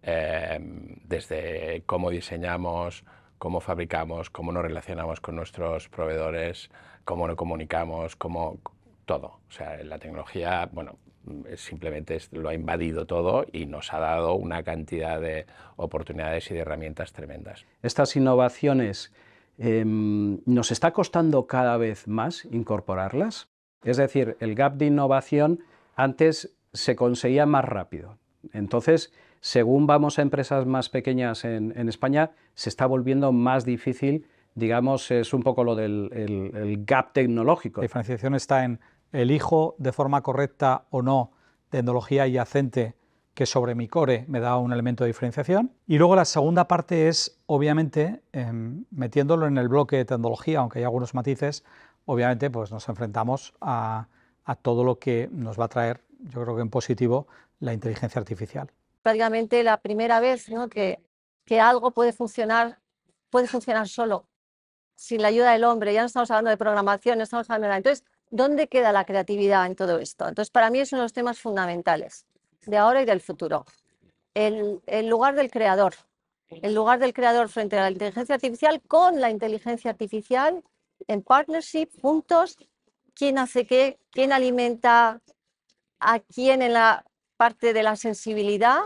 Desde cómo diseñamos, cómo fabricamos, cómo nos relacionamos con nuestros proveedores, cómo nos comunicamos, cómo todo. O sea, la tecnología, bueno, simplemente lo ha invadido todo y nos ha dado una cantidad de oportunidades y de herramientas tremendas. Estas innovaciones nos está costando cada vez más incorporarlas. Es decir, el gap de innovación antes se conseguía más rápido. Entonces, según vamos a empresas más pequeñas en España, se está volviendo más difícil, digamos, es un poco lo del el gap tecnológico. La diferenciación está en elijo de forma correcta o no tecnología adyacente que sobre mi core me da un elemento de diferenciación. Y luego la segunda parte es, obviamente, metiéndolo en el bloque de tecnología, aunque hay algunos matices, obviamente pues nos enfrentamos a todo lo que nos va a traer, yo creo que en positivo, la inteligencia artificial. Prácticamente la primera vez, ¿no?, que algo puede funcionar solo, sin la ayuda del hombre. Ya no estamos hablando de programación, no estamos hablando de nada. Entonces, ¿dónde queda la creatividad en todo esto? Entonces, para mí es uno de los temas fundamentales de ahora y del futuro. El lugar del creador. El lugar del creador frente a la inteligencia artificial, con la inteligencia artificial, en partnership, juntos. ¿Quién hace qué? ¿Quién alimenta a quién en la parte de la sensibilidad?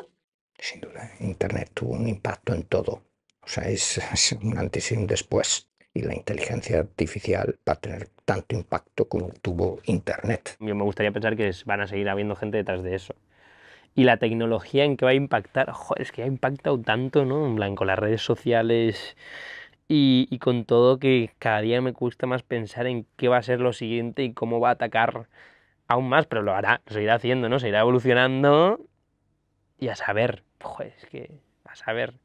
Sin duda, Internet tuvo un impacto en todo. O sea, es un antes y un después. Y la inteligencia artificial va a tener tanto impacto como tuvo Internet. Yo me gustaría pensar que van a seguir habiendo gente detrás de eso. Y la tecnología en que va a impactar, joder, es que ha impactado tanto, ¿no? En plan, con las redes sociales y con todo, que cada día me cuesta más pensar en qué va a ser lo siguiente y cómo va a atacar aún más, pero lo hará, lo seguirá haciendo, ¿no? Seguirá evolucionando y a saber, joder, es que a saber.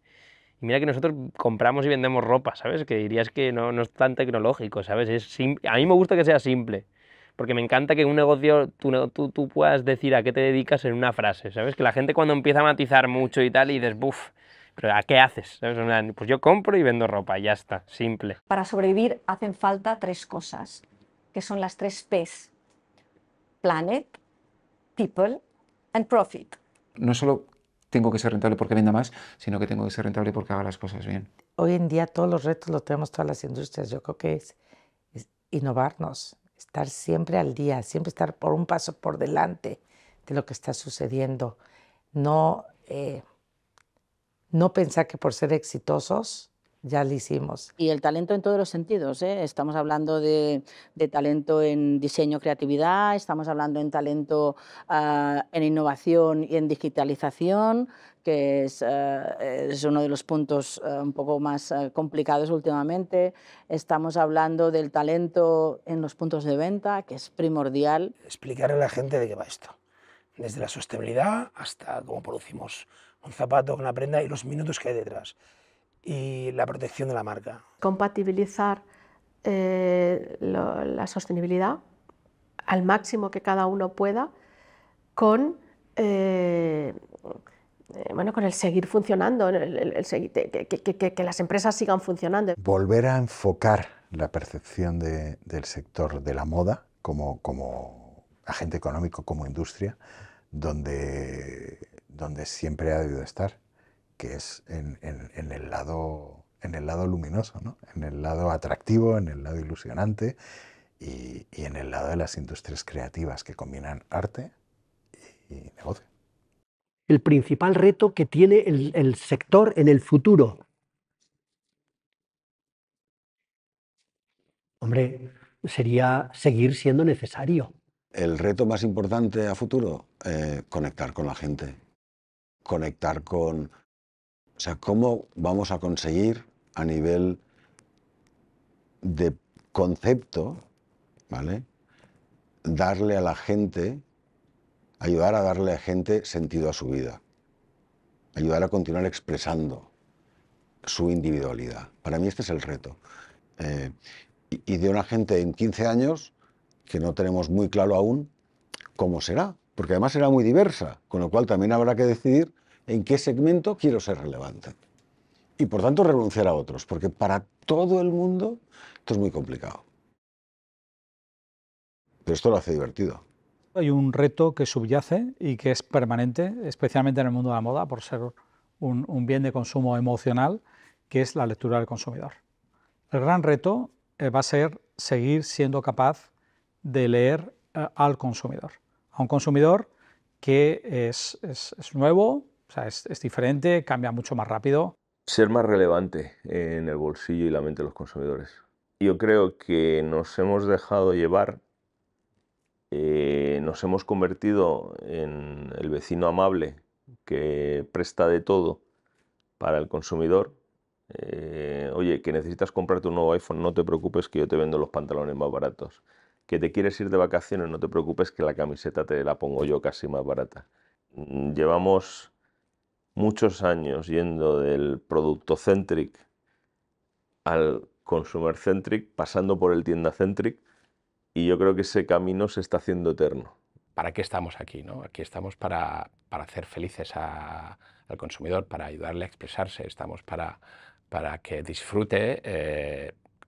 Y mira que nosotros compramos y vendemos ropa, ¿sabes? Que dirías que no es tan tecnológico, ¿sabes? A mí me gusta que sea simple, porque me encanta que en un negocio tú puedas decir a qué te dedicas en una frase, ¿sabes? Que la gente cuando empieza a matizar mucho y tal, y dices, buf, ¿pero a qué haces? ¿Sabes? Pues yo compro y vendo ropa, y ya está, simple. Para sobrevivir hacen falta 3 cosas, que son las 3 P's. Planet, People and Profit. No solo tengo que ser rentable porque venda más, sino que tengo que ser rentable porque haga las cosas bien. Hoy en día todos los retos los tenemos todas las industrias. Yo creo que es innovarnos, estar siempre al día, siempre estar por un paso por delante de lo que está sucediendo. No pensar que por ser exitosos ya lo hicimos. Y el talento en todos los sentidos, ¿eh? Estamos hablando de talento en diseño, creatividad, estamos hablando en talento en innovación y en digitalización, que es uno de los puntos un poco más complicados últimamente. Estamos hablando del talento en los puntos de venta, que es primordial. Explicarle a la gente de qué va esto, desde la sostenibilidad hasta cómo producimos un zapato, una prenda y los minutos que hay detrás. Y la protección de la marca. Compatibilizar la sostenibilidad al máximo que cada uno pueda con el seguir funcionando, que las empresas sigan funcionando. Volver a enfocar la percepción del sector de la moda como agente económico, como industria, donde siempre ha debido estar, que es en el lado luminoso, ¿no? En el lado atractivo, en el lado ilusionante y en el lado de las industrias creativas que combinan arte y negocio. El principal reto que tiene el sector en el futuro. Hombre, sería seguir siendo necesario. El reto más importante a futuro, conectar con la gente, conectar con... O sea, ¿cómo vamos a conseguir a nivel de concepto, ¿vale?, ayudar a darle a gente sentido a su vida? ayudar a continuar expresando su individualidad. Para mí este es el reto. Y de una gente en 15 años que no tenemos muy claro aún cómo será, porque además será muy diversa, con lo cual también habrá que decidir en qué segmento quiero ser relevante. Y por tanto renunciar a otros, porque para todo el mundo esto es muy complicado. Pero esto lo hace divertido. Hay un reto que subyace y que es permanente, especialmente en el mundo de la moda, por ser un bien de consumo emocional, que es la lectura del consumidor. El gran reto va a ser seguir siendo capaz de leer al consumidor, a un consumidor que es nuevo, o sea, es diferente, cambia mucho más rápido. Ser más relevante en el bolsillo y la mente de los consumidores. Yo creo que nos hemos dejado llevar, nos hemos convertido en el vecino amable que presta de todo para el consumidor. Oye, que necesitas comprarte un nuevo iPhone, no te preocupes que yo te vendo los pantalones más baratos. Que te quieres ir de vacaciones, no te preocupes que la camiseta te la pongo yo casi más barata. Llevamos muchos años yendo del producto-centric al consumer-centric, pasando por el tienda-centric, y yo creo que ese camino se está haciendo eterno. ¿Para qué estamos aquí, no? Aquí estamos para hacer felices al consumidor, para ayudarle a expresarse, estamos para que disfrute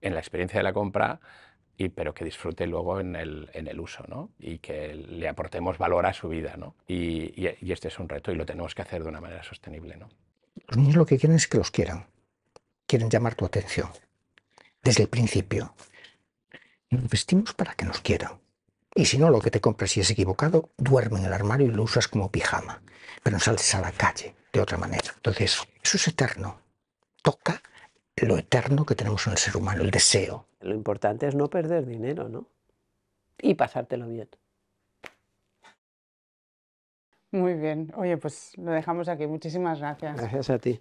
en la experiencia de la compra, pero que disfrute luego en el uso, ¿no? Y que le aportemos valor a su vida, ¿no? Y este es un reto y lo tenemos que hacer de una manera sostenible, ¿no? Los niños lo que quieren es que los quieran. Quieren llamar tu atención. Desde el principio. Nos vestimos para que nos quieran. Y si no, lo que te compras si es equivocado, duerme en el armario y lo usas como pijama. Pero no sales a la calle de otra manera. Entonces, eso es eterno. Toca lo eterno que tenemos en el ser humano, el deseo. Lo importante es no perder dinero, ¿no? Y pasártelo bien. Muy bien. Oye, pues lo dejamos aquí. Muchísimas gracias. Gracias a ti.